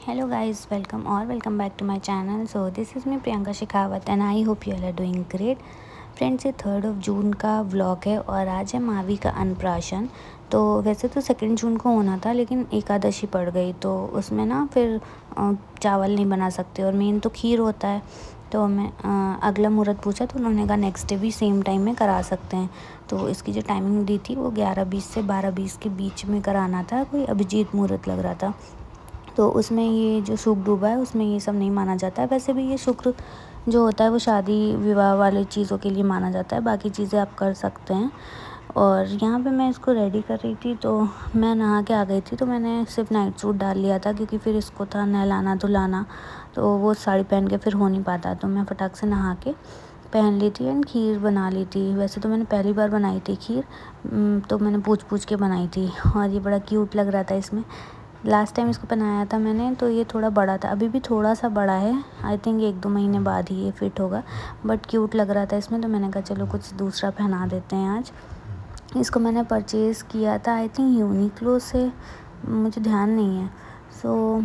Hello guys, welcome back to my channel. So this is me Priyanka Shekhawat and I hope you all are doing great. Friends, ये 3 जून का vlog है और आज है मावी का अन्नप्राशन। तो वैसे तो 2 जून को होना था, लेकिन एकादशी पड़ गई तो उसमें ना फिर चावल नहीं बना सकते और मेन तो खीर होता है। तो मैं अगला मुहूर्त पूछा तो उन्होंने कहा नेक्स्ट डे भी सेम टाइम में करा सकते हैं। तो इसकी जो टाइमिंग दी थी वो 11:20 से 12:20 के बीच में कराना था। कोई अभिजीत मुहूर्त लग रहा था। तो उसमें ये जो शुक्र डूबा है उसमें ये सब नहीं माना जाता है। वैसे भी ये शुक्र जो होता है वो शादी विवाह वाली चीज़ों के लिए माना जाता है, बाकी चीज़ें आप कर सकते हैं। और यहाँ पे मैं इसको रेडी कर रही थी तो मैं नहा के आ गई थी, तो मैंने सिर्फ नाइट सूट डाल लिया था क्योंकि फिर इसको था नहलाना धुलाना, तो वो साड़ी पहन के फिर हो नहीं पाता। तो मैं फटाक से नहा के पहन ली थी एंड खीर बना ली थी। वैसे तो मैंने पहली बार बनाई थी खीर, तो मैंने पूछ के बनाई थी और ये बड़ा क्यूट लग रहा था। इसमें लास्ट टाइम इसको पहनाया था मैंने तो ये थोड़ा बड़ा था, अभी भी थोड़ा सा बड़ा है। आई थिंक 1-2 महीने बाद ही ये फिट होगा, बट क्यूट लग रहा था इसमें, तो मैंने कहा चलो कुछ दूसरा पहना देते हैं आज। इसको मैंने परचेज़ किया था आई थिंक यूनिक्लो से, मुझे ध्यान नहीं है। सो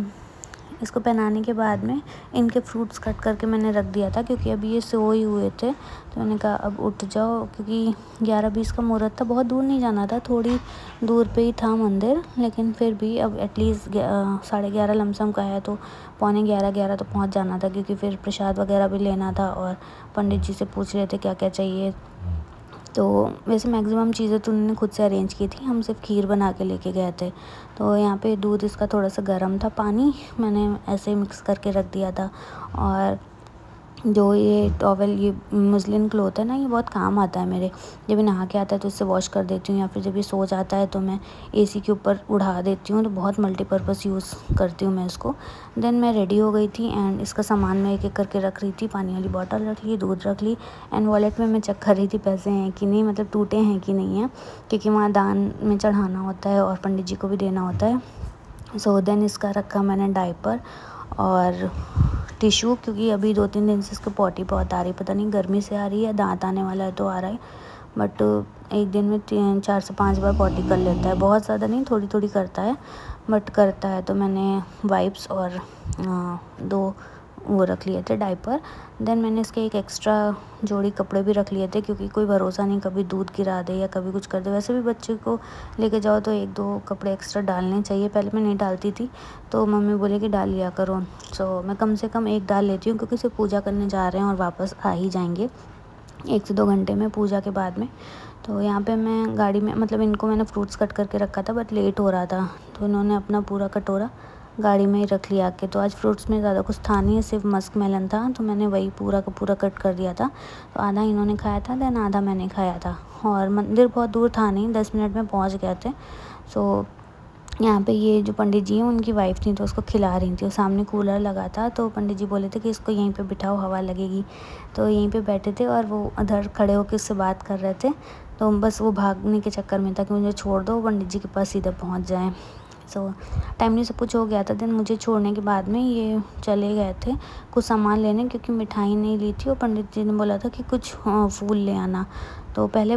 इसको पहनाने के बाद में इनके फ्रूट्स कट करके मैंने रख दिया था क्योंकि अभी ये सोए हुए थे। तो मैंने कहा अब उठ जाओ, क्योंकि 11:20 का मुहूर्त था, बहुत दूर नहीं जाना था, थोड़ी दूर पे ही था मंदिर, लेकिन फिर भी अब एटलीस्ट 11:30 लमसम का है तो 11:45 तो पहुंच जाना था, क्योंकि फिर प्रसाद वगैरह भी लेना था और पंडित जी से पूछ रहे थे क्या क्या चाहिए। तो वैसे मैक्सिमम चीज़ें तो उन्होंने खुद से अरेंज की थी, हम सिर्फ खीर बना के लेके गए थे। तो यहाँ पे दूध इसका थोड़ा सा गर्म था, पानी मैंने ऐसे ही मिक्स करके रख दिया था। और जो ये टॉवल, ये मुस्लिन क्लॉथ है ना, ये बहुत काम आता है मेरे। जब ये नहा के आता है तो इससे वॉश कर देती हूँ, या फिर जब ये सो जाता है तो मैं एसी के ऊपर उड़ा देती हूँ। तो बहुत मल्टीपर्पज़ यूज़ करती हूँ मैं इसको। देन मैं रेडी हो गई थी एंड इसका सामान मैं एक एक करके रख रही थी। पानी वाली बॉटल रख ली, दूध रख ली एंड वॉलेट में मैं चेक कर रही थी पैसे हैं कि नहीं, मतलब टूटे हैं कि नहीं है, क्योंकि वहाँ दान में चढ़ाना होता है और पंडित जी को भी देना होता है। सो देन इसका रखा मैंने डायपर और टिशू, क्योंकि अभी 2-3 दिन से इसको पॉटी बहुत आ रही, पता नहीं गर्मी से आ रही है, दांत आने वाला है तो आ रहा है, बट एक दिन में 4 से 5 बार पॉटी कर लेता है। बहुत ज़्यादा नहीं, थोड़ी थोड़ी करता है, बट करता है। तो मैंने वाइप्स और 2 वो रख लिए थे डायपर। देन मैंने इसके एक एक्स्ट्रा जोड़ी कपड़े भी रख लिए थे, क्योंकि कोई भरोसा नहीं, कभी दूध गिरा दे या कभी कुछ कर दे। वैसे भी बच्चे को लेके जाओ तो 1-2 कपड़े एक्स्ट्रा डालने चाहिए। पहले मैं नहीं डालती थी तो मम्मी बोले कि डाल लिया करो। सो मैं कम से कम 1 डाल लेती हूँ, क्योंकि सिर्फ पूजा करने जा रहे हैं और वापस आ ही जाएंगे 1 से 2 घंटे में पूजा के बाद में। तो यहाँ पे मैं गाड़ी में, मतलब इनको मैंने फ्रूट्स कट करके रखा था, बट लेट हो रहा था तो इन्होंने अपना पूरा कटोरा गाड़ी में ही रख लिया के। तो आज फ्रूट्स में ज़्यादा कुछ था नहीं, सिर्फ मस्क मेलन था, तो मैंने वही पूरा का पूरा कट कर दिया था। तो आधा इन्होंने खाया था, देन आधा मैंने खाया था। और मंदिर बहुत दूर था नहीं, 10 मिनट में पहुँच गए थे। सो यहाँ पे ये जो पंडित जी हैं उनकी वाइफ थी, तो उसको खिला रही थी। और सामने कूलर लगा था, तो पंडित जी बोले थे कि इसको यहीं पे बिठाओ, हवा लगेगी। तो यहीं पे बैठे थे और वो उधर खड़े होकर उससे बात कर रहे थे। तो बस वो भागने के चक्कर में था कि मुझे छोड़ दो, पंडित जी के पास सीधे पहुँच जाए। सो टाइमली सब कुछ हो गया था। देन मुझे छोड़ने के बाद में ये चले गए थे कुछ सामान लेने, क्योंकि मिठाई नहीं ली थी और पंडित जी ने बोला था कि कुछ फूल ले आना। तो पहले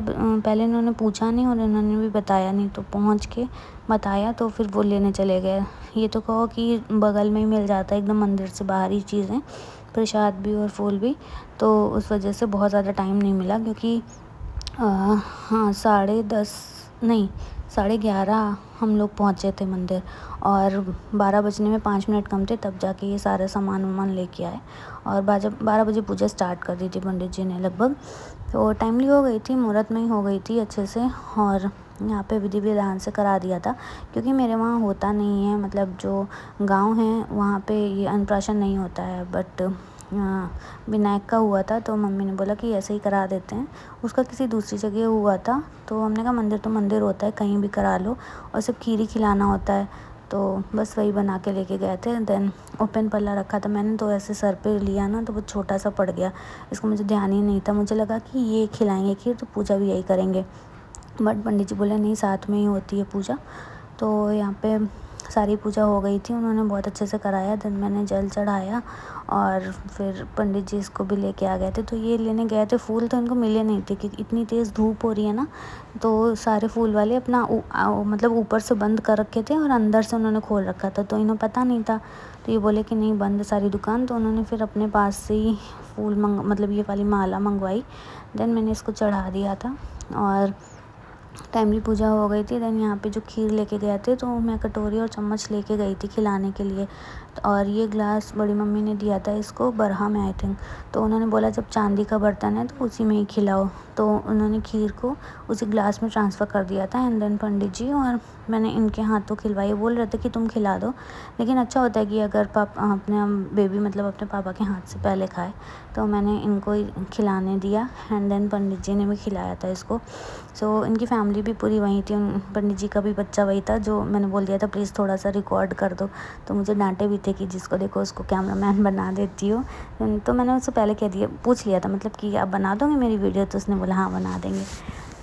इन्होंने पूछा नहीं और इन्होंने भी बताया नहीं, तो पहुंच के बताया तो फिर वो लेने चले गए। ये तो कहो कि बगल में ही मिल जाता है, एकदम मंदिर से बाहर ही चीज़ें, प्रसाद भी और फूल भी। तो उस वजह से बहुत ज़्यादा टाइम नहीं मिला, क्योंकि हाँ 10:30 नहीं 11:30 हम लोग पहुँचे थे मंदिर, और 12 बजने में 5 मिनट कम थे, तब जाके ये सारा सामान वामान लेके आए। और 12 बजे पूजा स्टार्ट कर दी थी पंडित जी ने लगभग। तो टाइमली हो गई थी, मुहूर्त में ही हो गई थी अच्छे से। और यहाँ पे विधि विधान से करा दिया था, क्योंकि मेरे वहाँ होता नहीं है, मतलब जो गांव है वहाँ पे ये अन्नप्राशन नहीं होता है, बट विनायक का हुआ था तो मम्मी ने बोला कि ऐसे ही करा देते हैं। उसका किसी दूसरी जगह हुआ था, तो हमने कहा मंदिर तो मंदिर होता है, कहीं भी करा लो, और सिर्फ खीर ही खिलाना होता है। तो बस वही बना के लेके गए थे। देन ओपन पल्ला रखा था मैंने, तो ऐसे सर पे लिया ना तो वो छोटा सा पड़ गया, इसको मुझे ध्यान ही नहीं था। मुझे लगा कि ये खिलाएंगे खीर तो पूजा भी यही करेंगे, बट पंडित जी बोले नहीं, साथ में ही होती है पूजा। तो यहाँ पे सारी पूजा हो गई थी, उन्होंने बहुत अच्छे से कराया। दिन मैंने जल चढ़ाया और फिर पंडित जी इसको भी लेके आ गए थे। तो ये लेने गए थे फूल, तो इनको मिले नहीं थे क्योंकि इतनी तेज़ धूप हो रही है ना, तो सारे फूल वाले अपना मतलब ऊपर से बंद कर रखे थे और अंदर से उन्होंने खोल रखा था, तो इन्हें पता नहीं था। तो ये बोले कि नहीं बंद सारी दुकान, तो उन्होंने फिर अपने पास से ही फूल मतलब ये वाली माला मंगवाई। देन मैंने इसको चढ़ा दिया था और टाइमली पूजा हो गई थी। देन यहाँ पे जो खीर लेके गए थे, तो मैं कटोरी और चम्मच लेके गई थी खिलाने के लिए। और ये ग्लास बड़ी मम्मी ने दिया था इसको बरहा में आई थिंक, तो उन्होंने बोला जब चांदी का बर्तन है तो उसी में ही खिलाओ। तो उन्होंने खीर को उसी ग्लास में ट्रांसफ़र कर दिया था। एंड देन पंडित जी और मैंने इनके हाथों खिलवाई। बोल रहे थे कि तुम खिला दो, लेकिन अच्छा होता है कि अगर अपने बेबी मतलब अपने पापा के हाथ से पहले खाए, तो मैंने इनको ही खिलाने दिया। एंड देन पंडित जी ने भी खिलाया था इसको। सो इनकी फैमिली भी पूरी वहीं थी। पंडित जी का भी बच्चा वही था जो मैंने बोल दिया था प्लीज़ थोड़ा सा रिकॉर्ड कर दो, तो मुझे डांटे भी थे कि जिसको देखो उसको कैमरामैन बना देती हो। तो मैंने उससे पहले पूछ लिया था मतलब कि आप बना दोगे मेरी वीडियो, तो उसने बोला हाँ बना देंगे।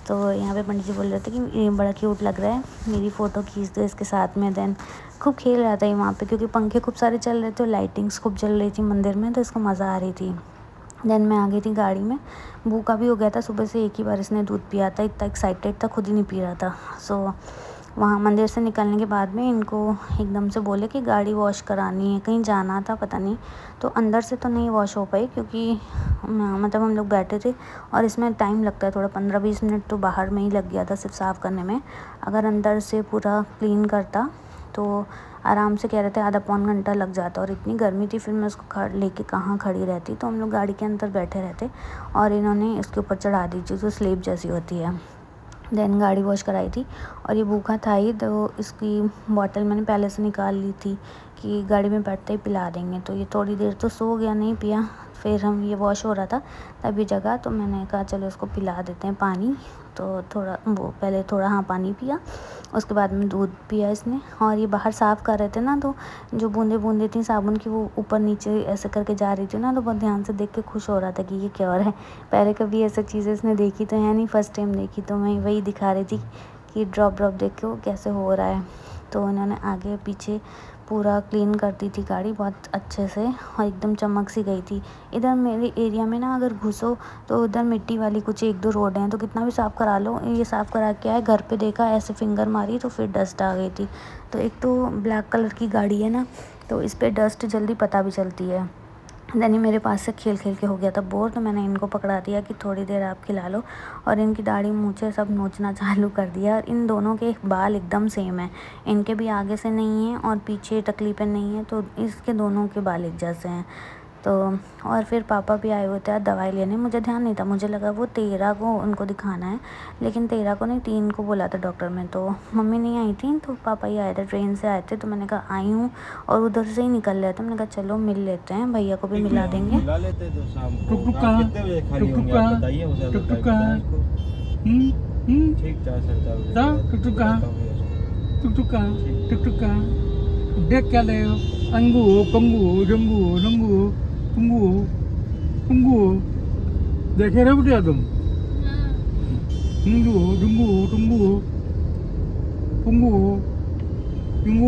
तो यहाँ पे पंडित जी बोल रहे थे कि ये बड़ा क्यूट लग रहा है, मेरी फ़ोटो खींच दो इसके साथ में। देन खूब खेल रहा था ये वहाँ पे, क्योंकि पंखे खूब सारे चल रहे थे और लाइटिंग्स खूब चल रही थी मंदिर में, तो इसको मज़ा आ रही थी। देन मैं आ गई थी गाड़ी में, भूखा भी हो गया था, सुबह से एक ही बार इसने दूध पिया था, इतना एक्साइटेड था खुद ही नहीं पी रहा था। सो वहाँ मंदिर से निकलने के बाद में इनको एकदम से बोले कि गाड़ी वॉश करानी है, कहीं जाना था पता नहीं, तो अंदर से तो नहीं वॉश हो पाई क्योंकि मतलब हम लोग बैठे थे और इसमें टाइम लगता है थोड़ा, 15-20 मिनट तो बाहर में ही लग गया था सिर्फ साफ़ करने में। अगर अंदर से पूरा क्लीन करता तो आराम से कह रहे थे आधा पौन घंटा लग जाता, और इतनी गर्मी थी फिर मैं उसको लेके कहाँ खड़ी रहती। तो हम लोग गाड़ी के अंदर बैठे रहते और इन्होंने इसके ऊपर चढ़ा दी जो स्लेब जैसी होती है। देन गाड़ी वॉश कराई थी और ये भूखा था ही, तो इसकी बॉटल मैंने पहले से निकाल ली थी कि गाड़ी में बैठते ही पिला देंगे। तो ये थोड़ी देर तो सो गया, नहीं पिया। फिर हम ये वॉश हो रहा था तभी जगह, तो मैंने कहा चलो इसको पिला देते हैं पानी। तो थोड़ा वो पहले थोड़ा हाँ पानी पिया, उसके बाद में दूध पिया इसने। और ये बाहर साफ़ कर रहे थे ना, तो जो बूंदे बूंदे थी साबुन की वो ऊपर नीचे ऐसे करके जा रही थी ना, तो बहुत ध्यान से देख के खुश हो रहा था कि ये क्या हो रहा है। पहले कभी ऐसी चीज़ें इसने देखी तो है नहीं, फर्स्ट टाइम देखी, तो मैं वही दिखा रही थी कि ड्रॉप देख के कैसे हो रहा है। तो उन्होंने आगे पीछे पूरा क्लीन कर दी थी गाड़ी बहुत अच्छे से और एकदम चमक सी गई थी। इधर मेरे एरिया में ना अगर घुसो तो उधर मिट्टी वाली कुछ 1-2 रोड हैं, तो कितना भी साफ़ करा लो, ये साफ़ करा के आए, घर पे देखा ऐसे फिंगर मारी तो फिर डस्ट आ गई थी। तो एक तो ब्लैक कलर की गाड़ी है ना, तो इस पर डस्ट जल्दी पता भी चलती है। देन मेरे पास से खेल खेल के हो गया था बोर, तो मैंने इनको पकड़ा दिया कि थोड़ी देर आप खिला लो, और इनकी दाढ़ी मूंछें सब नोचना चालू कर दिया। और इन दोनों के बाल एकदम सेम है, इनके भी आगे से नहीं है और पीछे टकली पे नहीं है, तो इसके दोनों के बाल एक जैसे हैं। तो और फिर पापा भी आए हुए थे दवाई लेने, मुझे ध्यान नहीं था, मुझे लगा वो 13 को उनको दिखाना है, लेकिन 13 को नहीं 3 को बोला था डॉक्टर में। तो मम्मी नहीं आई थी, तो पापा ही आए थे, ट्रेन से आए थे। तो मैंने कहा आई हूँ, और उधर से ही निकल रहे थे, मैंने कहा चलो मिल लेते हैं, भैया को भी मिला देंगे। देख क्या ले अंगू कंगू जंगू नंगू पुंगू पुंगू देखे रहे बेटिया तुम? पुंगू डुंगू टुंगू पुंगू पुंगू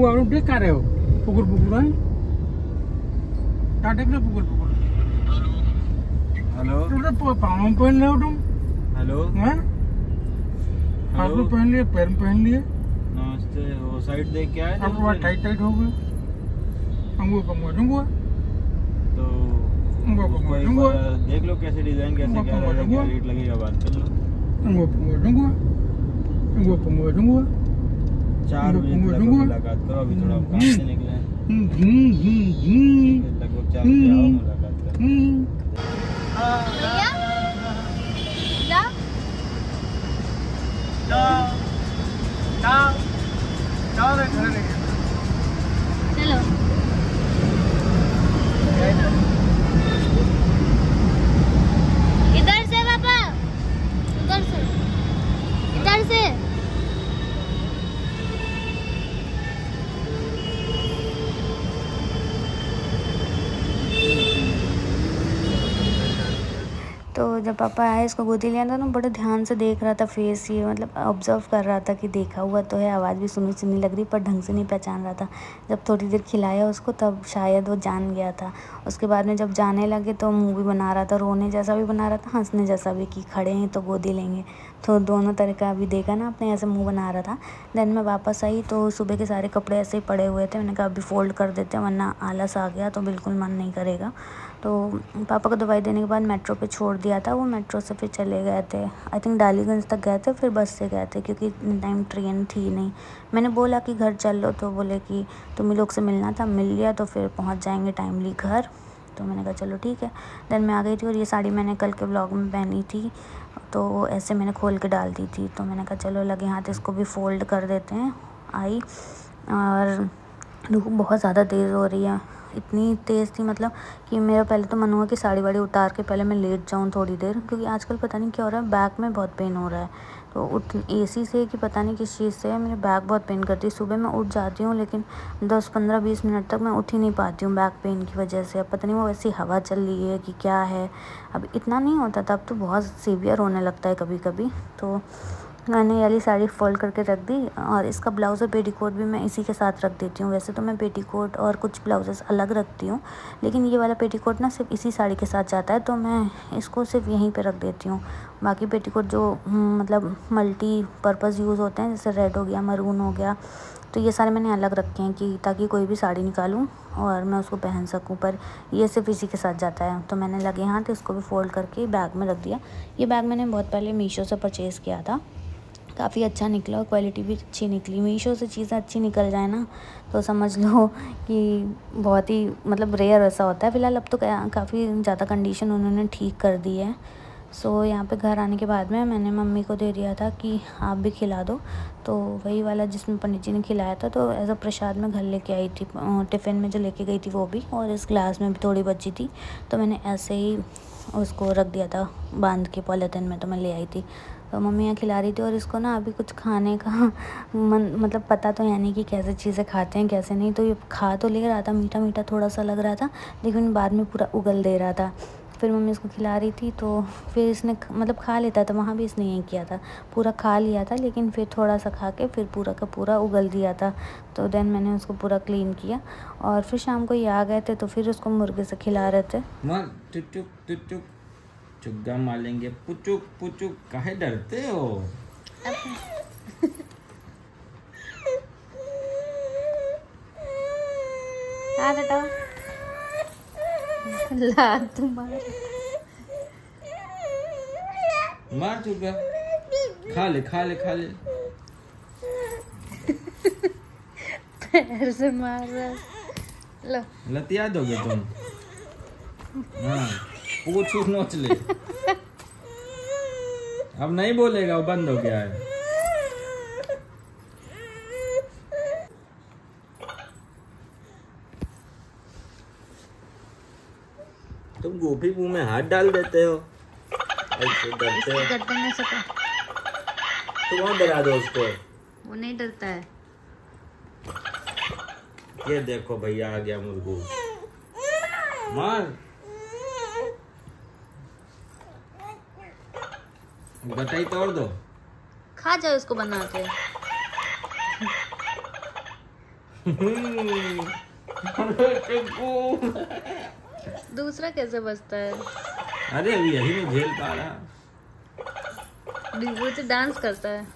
आओ देख क्या रहे हो? पुकुर पुकुर है क्या देख रहे पुकुर पुकुर? हेलो तुम पाँव पहन रहे हो तुम? हेलो हैं? हाथ में पहन लिए, पैर में पहन लिए, नमस्ते। वो साइड देख के आए थे, आपको बात टाइट टाइट हो गई। अंगू कंगू डुंगू तो कोई देख लो कैसे डिजाइन कैसे क्या रेट लगेगा, बात कर लो। 4 बजे तक मुलाकात करो, अभी थोड़ा काम से निकले हैं, लगभग 4 बजे आओ मुलाकात करो। चलो इधर से पापा, इधर से, इधर से। तो जब पापा आए इसको गोदी लिया था ना, बड़े ध्यान से देख रहा था फेस, ये मतलब ऑब्जर्व कर रहा था कि देखा हुआ तो है, आवाज़ भी सुनी सुनी लग रही पर ढंग से नहीं पहचान रहा था। जब थोड़ी देर खिलाया उसको तब शायद वो जान गया था। उसके बाद में जब जाने लगे तो मुँह भी बना रहा था, रोने जैसा भी बना रहा था, हंसने जैसा भी, कि खड़े हैं तो गोदी लेंगे, तो दोनों तरह का अभी देखा ना आपने, ऐसे मुँह बना रहा था। देन मैं वापस आई तो सुबह के सारे कपड़े ऐसे ही पड़े हुए थे, मैंने कहा अभी फ़ोल्ड कर देते हैं वरना आलस आ गया तो बिल्कुल मन नहीं करेगा। तो पापा को दवाई देने के बाद मेट्रो पे छोड़ दिया था, वो मेट्रो से फिर चले गए थे, आई थिंक डालीगंज तक गए थे, फिर बस से गए थे क्योंकि इतनी टाइम ट्रेन थी नहीं। मैंने बोला कि घर चल लो तो बोले कि तुम्ही लोग से मिलना था, मिल लिया तो फिर पहुंच जाएंगे टाइमली घर। तो मैंने कहा चलो ठीक है। देन मैं आ गई थी और ये साड़ी मैंने कल के व्लॉग में पहनी थी तो ऐसे मैंने खोल के डाल दी थी, तो मैंने कहा चलो लगे हाथ इसको भी फ़ोल्ड कर देते हैं। आई और धूप बहुत ज़्यादा तेज़ हो रही है, इतनी तेज़ थी मतलब कि मेरा पहले तो मन हुआ कि साड़ी वाड़ी उतार के पहले मैं लेट जाऊँ थोड़ी देर, क्योंकि आजकल पता नहीं क्या हो रहा है, बैक में बहुत पेन हो रहा है। तो एसी से कि पता नहीं किस चीज़ से मेरे बैक बहुत पेन करती है। सुबह मैं उठ जाती हूँ लेकिन 10-15-20 मिनट तक मैं उठ ही नहीं पाती हूँ बैक पेन की वजह से। अब पता नहीं वो वैसी हवा चल रही है कि क्या है, अब इतना नहीं होता था, अब तो बहुत सीवियर होने लगता है कभी कभी। तो मैंने ये वाली साड़ी फोल्ड करके रख दी और इसका ब्लाउज़ और पेटीकोट भी मैं इसी के साथ रख देती हूँ। वैसे तो मैं पेटीकोट और कुछ ब्लाउजेस अलग रखती हूँ, लेकिन ये वाला पेटीकोट ना सिर्फ इसी साड़ी के साथ जाता है तो मैं इसको सिर्फ यहीं पे रख देती हूँ। बाकी पेटीकोट जो मतलब मल्टी पर्पज़ यूज़ होते हैं, जैसे रेड हो गया, मरून हो गया, तो ये सारे मैंने अलग रखे हैं कि ताकि कोई भी साड़ी निकालूं और मैं उसको पहन सकूं, पर ये सिर्फ इसी के साथ जाता है। तो मैंने लगे हाथ इसको भी फ़ोल्ड करके बैग में रख दिया। ये बैग मैंने बहुत पहले मीशो से परचेज़ किया था, काफ़ी अच्छा निकला और क्वालिटी भी अच्छी निकली। मीशो से चीज़ें अच्छी निकल जाए ना तो समझ लो कि बहुत ही मतलब रेयर ऐसा होता है। फ़िलहाल अब तो काफ़ी ज़्यादा कंडीशन उन्होंने ठीक कर दी है। सो यहाँ पे घर आने के बाद में मैंने मम्मी को दे दिया था कि आप भी खिला दो, तो वही वाला जिसमें पंडित जी ने खिलाया था, तो एज अ प्रसाद में घर लेके आई थी, टिफ़िन में जो लेके गई थी वो भी, और इस ग्लास में भी थोड़ी बची थी तो मैंने ऐसे ही उसको रख दिया था बांध के पॉलीथिन में, तो मैं ले आई थी। तो मम्मी यहाँ खिला रही थी और इसको ना अभी कुछ खाने का मन मतलब पता तो है नहीं कि कैसे चीज़ें खाते हैं कैसे नहीं, तो ये खा तो ले रहा था, मीठा मीठा थोड़ा सा लग रहा था, लेकिन बाद में पूरा उगल दे रहा था। फिर मम्मी इसको खिला रही थी तो फिर इसने मतलब खा लेता था, वहाँ भी इसने यही किया था, पूरा खा लिया था, लेकिन फिर थोड़ा सा खा के फिर पूरा का पूरा उगल दिया था। तो देन मैंने उसको पूरा क्लीन किया और फिर शाम को ये आ गए थे तो फिर उसको मुर्गे से खिला रहे थे। चुग्गा मारेंगे, पुचुक पुचुक, काहे डरते हो? हाँ बेटा, लात मार मार चुग्गा, खा ले खा ले खा ले। पैर से मार रहा, लो लतिया दोगे तुम? हाँ, पूछ नोच ले। अब नहीं बोलेगा, वो बंद हो गया है। तुम गोभी मुंह में हाथ डाल देते हो, ऐसे डरते हो। करते में सका तुम और डरा दो उसको, वो नहीं डरता है। ये देखो भैया आ गया मुर्गू, मार। बताई तोड़ दो, खा जाओ इसको बना के। दूसरा कैसे बचता है? अरे अभी यही नहीं झेल पा रहा, वो तो डांस करता है।